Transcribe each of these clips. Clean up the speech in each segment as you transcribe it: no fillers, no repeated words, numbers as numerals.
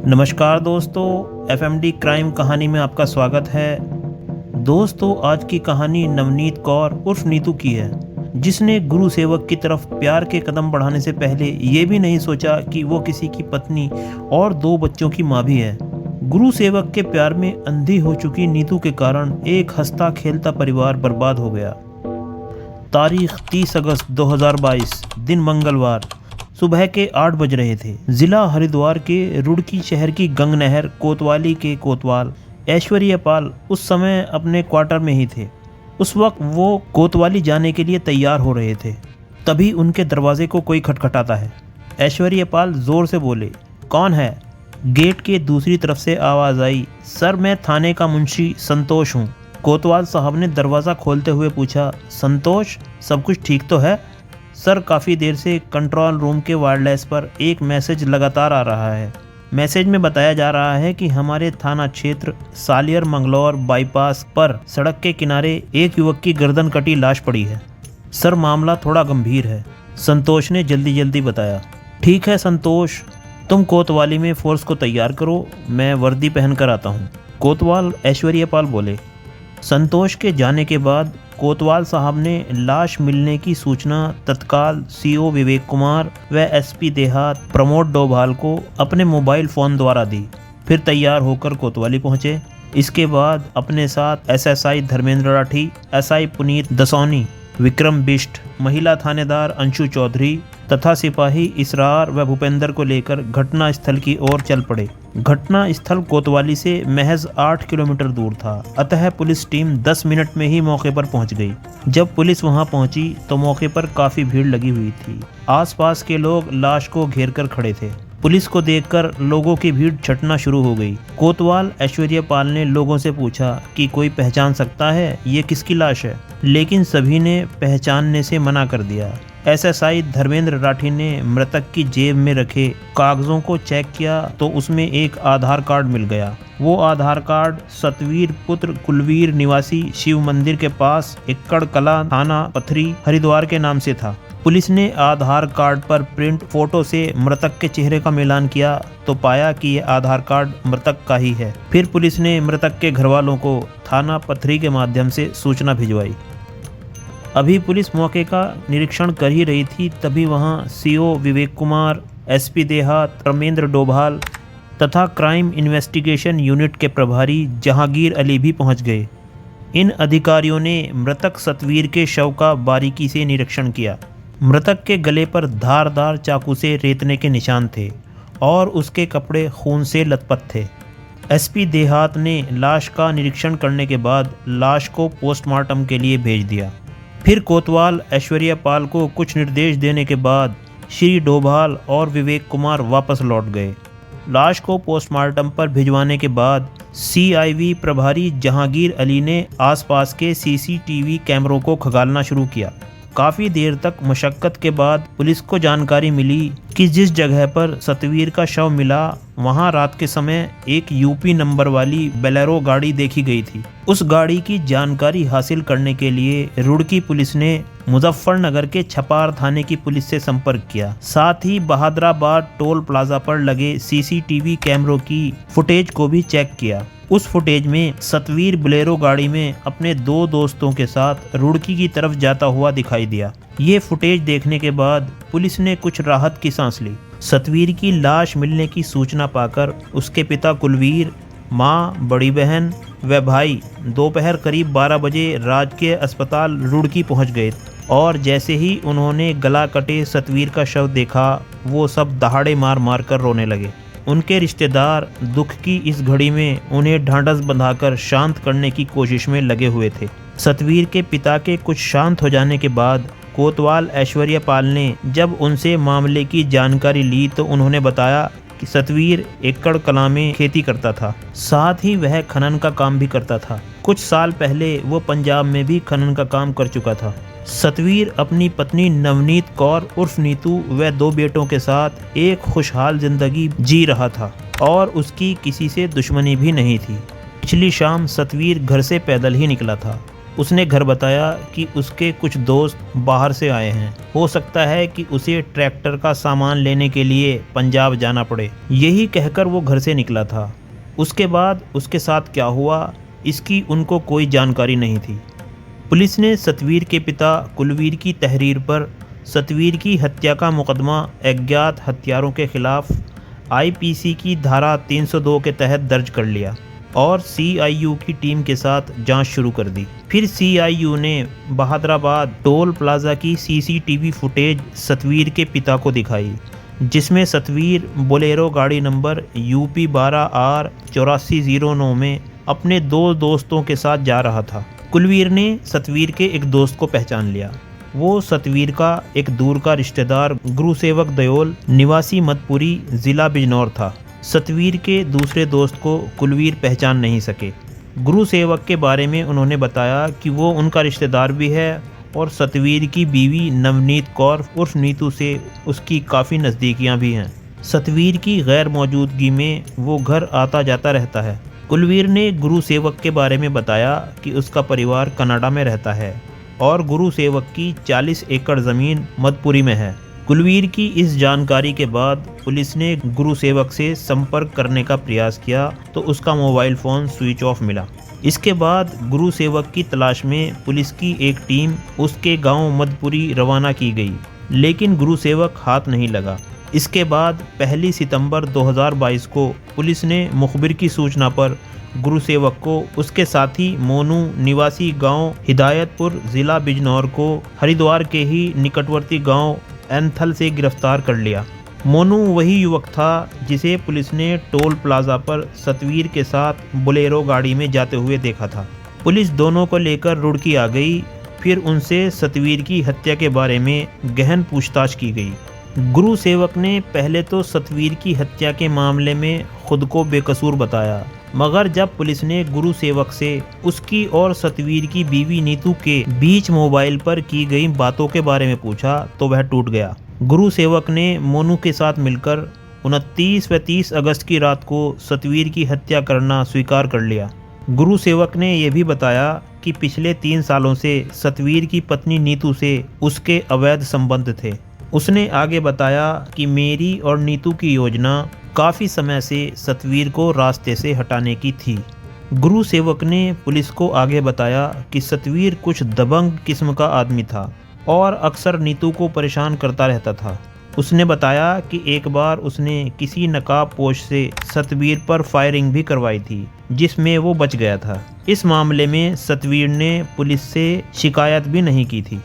नमस्कार दोस्तों, FMD crime कहानी में आपका स्वागत है। दोस्तों, आज की कहानी नवनीत कौर उर्फ नीतू की है, जिसने गुरु सेवक की तरफ प्यार के कदम बढ़ाने से पहले ये भी नहीं सोचा कि वो किसी की पत्नी और 2 बच्चों की माँ भी है। गुरु सेवक के प्यार में अंधी हो चुकी नीतू के कारण एक हंसता खेलता परिवार बर्बाद हो गया। तारीख 30 अगस्त 2022, दिन मंगलवार, सुबह के 8 बज रहे थे। जिला हरिद्वार के रुड़की शहर की गंग नहर कोतवाली के कोतवाल ऐश्वर्य पाल उस समय अपने क्वार्टर में ही थे। उस वक्त वो कोतवाली जाने के लिए तैयार हो रहे थे। तभी उनके दरवाजे को कोई खटखटाता है। ऐश्वर्य पाल जोर से बोले, कौन है? गेट के दूसरी तरफ से आवाज़ आई, सर मैं थाने का मुंशी संतोष हूँ। कोतवाल साहब ने दरवाज़ा खोलते हुए पूछा, संतोष, सब कुछ ठीक तो है? सर, काफ़ी देर से कंट्रोल रूम के वायरलेस पर एक मैसेज लगातार आ रहा है। मैसेज में बताया जा रहा है कि हमारे थाना क्षेत्र सालियर मंगलौर बाईपास पर सड़क के किनारे एक युवक की गर्दन कटी लाश पड़ी है। सर, मामला थोड़ा गंभीर है, संतोष ने जल्दी जल्दी बताया। ठीक है संतोष, तुम कोतवाली में फोर्स को तैयार करो, मैं वर्दी पहन कर आता हूँ, कोतवाल ऐश्वर्य पाल बोले। संतोष के जाने के बाद कोतवाल साहब ने लाश मिलने की सूचना तत्काल सीओ विवेक कुमार व एसपी देहात प्रमोद डोभाल को अपने मोबाइल फ़ोन द्वारा दी। फिर तैयार होकर कोतवाली पहुंचे। इसके बाद अपने साथ एसएसआई धर्मेंद्र राठी, एसआई पुनीत दसौनी, विक्रम बिष्ट, महिला थानेदार अंशु चौधरी तथा सिपाही इसरार व भूपेंद्र को लेकर घटना स्थल की ओर चल पड़े। घटना स्थल कोतवाली से महज 8 किलोमीटर दूर था, अतः पुलिस टीम 10 मिनट में ही मौके पर पहुंच गई। जब पुलिस वहां पहुंची तो मौके पर काफी भीड़ लगी हुई थी। आसपास के लोग लाश को घेर कर खड़े थे। पुलिस को देखकर लोगों की भीड़ छटना शुरू हो गई। कोतवाल ऐश्वर्य पाल ने लोगों से पूछा कि कोई पहचान सकता है ये किसकी लाश है, लेकिन सभी ने पहचानने से मना कर दिया। एसएसआई धर्मेंद्र राठी ने मृतक की जेब में रखे कागजों को चेक किया तो उसमें एक आधार कार्ड मिल गया। वो आधार कार्ड सतवीर पुत्र कुलवीर निवासी शिव मंदिर के पास एक्कड़ कला थाना पथरी हरिद्वार के नाम से था। पुलिस ने आधार कार्ड पर प्रिंट फोटो से मृतक के चेहरे का मिलान किया तो पाया कि ये आधार कार्ड मृतक का ही है। फिर पुलिस ने मृतक के घर वालों को थाना पथरी के माध्यम से सूचना भिजवाई। अभी पुलिस मौके का निरीक्षण कर ही रही थी, तभी वहां सीओ विवेक कुमार, एसपी देहात प्रमेंद्र डोभाल तथा क्राइम इन्वेस्टिगेशन यूनिट के प्रभारी जहांगीर अली भी पहुंच गए। इन अधिकारियों ने मृतक सतवीर के शव का बारीकी से निरीक्षण किया। मृतक के गले पर धारदार चाकू से रेतने के निशान थे और उसके कपड़े खून से लथपथ थे। एसपी देहात ने लाश का निरीक्षण करने के बाद लाश को पोस्टमार्टम के लिए भेज दिया। फिर कोतवाल ऐश्वर्य पाल को कुछ निर्देश देने के बाद श्री डोभाल और विवेक कुमार वापस लौट गए। लाश को पोस्टमार्टम पर भिजवाने के बाद सीआईवी प्रभारी जहांगीर अली ने आसपास के सीसीटीवी कैमरों को खंगालना शुरू किया। काफ़ी देर तक मशक्क़त के बाद पुलिस को जानकारी मिली कि जिस जगह पर सतवीर का शव मिला वहां रात के समय एक यूपी नंबर वाली बोलेरो गाड़ी देखी गई थी। उस गाड़ी की जानकारी हासिल करने के लिए रुड़की पुलिस ने मुजफ्फरनगर के छपार थाने की पुलिस से संपर्क किया। साथ ही बहादुराबाद टोल प्लाजा पर लगे सीसीटीवी कैमरों की फुटेज को भी चेक किया। उस फुटेज में सतवीर बोलेरो गाड़ी में अपने 2 दोस्तों के साथ रुड़की की तरफ जाता हुआ दिखाई दिया। ये फुटेज देखने के बाद पुलिस ने कुछ राहत की सांस ली। सतवीर की लाश मिलने की सूचना पाकर उसके पिता कुलवीर, माँ, बड़ी बहन व भाई दोपहर करीब 12 बजे राजकीय अस्पताल रुड़की पहुंच गए और जैसे ही उन्होंने गला कटे सतवीर का शव देखा, वो सब दहाड़े मार मार कर रोने लगे। उनके रिश्तेदार दुख की इस घड़ी में उन्हें ढांढस बंधाकर शांत करने की कोशिश में लगे हुए थे। सतवीर के पिता के कुछ शांत हो जाने के बाद कोतवाल ऐश्वर्य पाल ने जब उनसे मामले की जानकारी ली तो उन्होंने बताया कि सतवीर एक्कड़ कला में खेती करता था, साथ ही वह खनन का काम भी करता था। कुछ साल पहले वो पंजाब में भी खनन का काम कर चुका था। सतवीर अपनी पत्नी नवनीत कौर उर्फ नीतू व 2 बेटों के साथ एक खुशहाल जिंदगी जी रहा था और उसकी किसी से दुश्मनी भी नहीं थी। पिछली शाम सतवीर घर से पैदल ही निकला था। उसने घर बताया कि उसके कुछ दोस्त बाहर से आए हैं, हो सकता है कि उसे ट्रैक्टर का सामान लेने के लिए पंजाब जाना पड़े। यही कहकर वो घर से निकला था। उसके बाद उसके साथ क्या हुआ इसकी उनको कोई जानकारी नहीं थी। पुलिस ने सतवीर के पिता कुलवीर की तहरीर पर सतवीर की हत्या का मुकदमा अज्ञात हत्यारों के खिलाफ आईपीसी की धारा 302 के तहत दर्ज कर लिया और सीआईयू की टीम के साथ जांच शुरू कर दी। फिर सीआईयू ने बहादुराबाद टोल प्लाजा की सीसीटीवी फुटेज सतवीर के पिता को दिखाई, जिसमें सतवीर बोलेरो गाड़ी नंबर यूपी 12R 8409 में अपने 2 दोस्तों के साथ जा रहा था। कुलवीर ने सतवीर के एक दोस्त को पहचान लिया। वो सतवीर का एक दूर का रिश्तेदार गुरुसेवक दयोल निवासी मदपुरी जिला बिजनौर था। सतवीर के दूसरे दोस्त को कुलवीर पहचान नहीं सके। गुरुसेवक के बारे में उन्होंने बताया कि वो उनका रिश्तेदार भी है और सतवीर की बीवी नवनीत कौर उर्फ नीतू से उसकी काफ़ी नज़दीकियां भी हैं। सतवीर की गैर मौजूदगी में वो घर आता जाता रहता है। कुलवीर ने गुरुसेवक के बारे में बताया कि उसका परिवार कनाडा में रहता है और गुरुसेवक की 40 एकड़ ज़मीन मदपुरी में है। कुलवीर की इस जानकारी के बाद पुलिस ने गुरुसेवक से संपर्क करने का प्रयास किया तो उसका मोबाइल फ़ोन स्विच ऑफ मिला। इसके बाद गुरुसेवक की तलाश में पुलिस की एक टीम उसके गांव मदपुरी रवाना की गई, लेकिन गुरुसेवक हाथ नहीं लगा। इसके बाद 1 सितंबर 2022 को पुलिस ने मुखबिर की सूचना पर गुरुसेवक को उसके साथी मोनू निवासी गांव हिदायतपुर ज़िला बिजनौर को हरिद्वार के ही निकटवर्ती गांव एंथल से गिरफ्तार कर लिया। मोनू वही युवक था जिसे पुलिस ने टोल प्लाजा पर सतवीर के साथ बोलेरो गाड़ी में जाते हुए देखा था। पुलिस दोनों को लेकर रुड़की आ गई। फिर उनसे सतवीर की हत्या के बारे में गहन पूछताछ की गई। गुरुसेवक ने पहले तो सतवीर की हत्या के मामले में खुद को बेकसूर बताया, मगर जब पुलिस ने गुरुसेवक से उसकी और सतवीर की बीवी नीतू के बीच मोबाइल पर की गई बातों के बारे में पूछा तो वह टूट गया। गुरुसेवक ने मोनू के साथ मिलकर 29 व 30 अगस्त की रात को सतवीर की हत्या करना स्वीकार कर लिया। गुरुसेवक ने यह भी बताया कि पिछले 3 सालों से सतवीर की पत्नी नीतू से उसके अवैध संबंध थे। उसने आगे बताया कि मेरी और नीतू की योजना काफ़ी समय से सतवीर को रास्ते से हटाने की थी। गुरुसेवक ने पुलिस को आगे बताया कि सतवीर कुछ दबंग किस्म का आदमी था और अक्सर नीतू को परेशान करता रहता था। उसने बताया कि एक बार उसने किसी नकाबपोश से सतवीर पर फायरिंग भी करवाई थी, जिसमें वो बच गया था। इस मामले में सतवीर ने पुलिस से शिकायत भी नहीं की थी।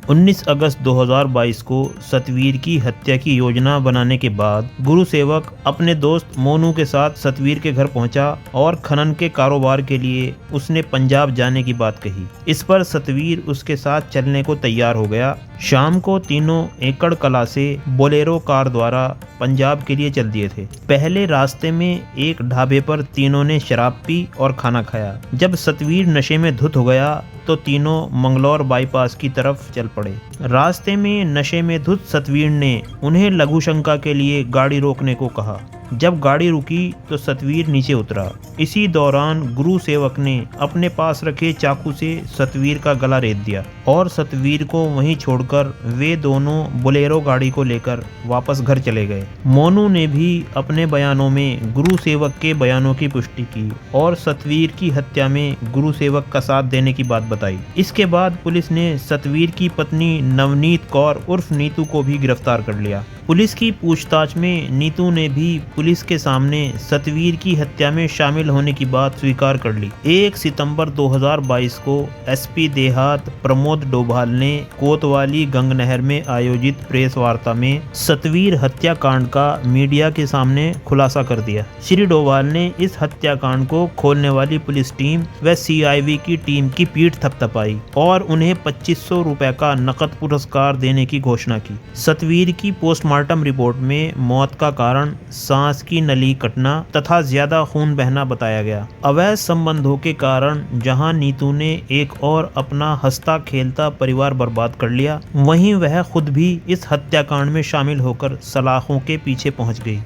19 अगस्त 2022 को सतवीर की हत्या की योजना बनाने के बाद गुरुसेवक अपने दोस्त मोनू के साथ सतवीर के घर पहुंचा और खनन के कारोबार के लिए उसने पंजाब जाने की बात कही। इस पर सतवीर उसके साथ चलने को तैयार हो गया। शाम को तीनों एकड़ कला से बोलेरो कार द्वारा पंजाब के लिए चल दिए थे। पहले रास्ते में एक ढाबे पर तीनों ने शराब पी और खाना खाया। जब सतवीर नशे में धुत हो गया तो तीनों मंगलौर बाईपास की तरफ चल पड़े। रास्ते में नशे में धुत सतवीर ने उन्हें लघु शंका के लिए गाड़ी रोकने को कहा। जब गाड़ी रुकी तो सतवीर नीचे उतरा। इसी दौरान गुरुसेवक ने अपने पास रखे चाकू से सतवीर का गला रेत दिया और सतवीर को वहीं छोड़कर वे दोनों बोलेरो गाड़ी को लेकर वापस घर चले गए। मोनू ने भी अपने बयानों में गुरुसेवक के बयानों की पुष्टि की और सतवीर की हत्या में गुरुसेवक का साथ देने की बात बताई। इसके बाद पुलिस ने सतवीर की पत्नी नवनीत कौर उर्फ नीतू को भी गिरफ्तार कर लिया। पुलिस की पूछताछ में नीतू ने भी पुलिस के सामने सतवीर की हत्या में शामिल होने की बात स्वीकार कर ली। 1 सितंबर 2022 को एसपी देहात प्रमोद डोभाल ने कोतवाली गंगनहर में आयोजित प्रेस वार्ता में सतवीर हत्याकांड का मीडिया के सामने खुलासा कर दिया। श्री डोभाल ने इस हत्याकांड को खोलने वाली पुलिस टीम व सीआईवी की टीम की पीठ थपथपाई और उन्हें 2500 रुपए का नकद पुरस्कार देने की घोषणा की। सतवीर की पोस्टमार्टम रिपोर्ट में मौत का कारण सांस की नली कटना तथा ज्यादा खून बहना बताया गया। अवैध संबंधों के कारण जहां नीतू ने एक और अपना हंसता खेलता परिवार बर्बाद कर लिया, वहीं वह खुद भी इस हत्याकांड में शामिल होकर सलाखों के पीछे पहुंच गई।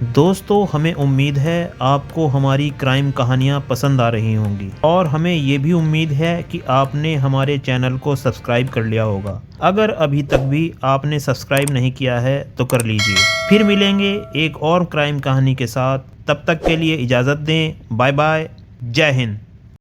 दोस्तों, हमें उम्मीद है आपको हमारी क्राइम कहानियाँ पसंद आ रही होंगी और हमें ये भी उम्मीद है कि आपने हमारे चैनल को सब्सक्राइब कर लिया होगा। अगर अभी तक भी आपने सब्सक्राइब नहीं किया है तो कर लीजिए। फिर मिलेंगे एक और क्राइम कहानी के साथ, तब तक के लिए इजाज़त दें। बाय बाय, जय हिंद।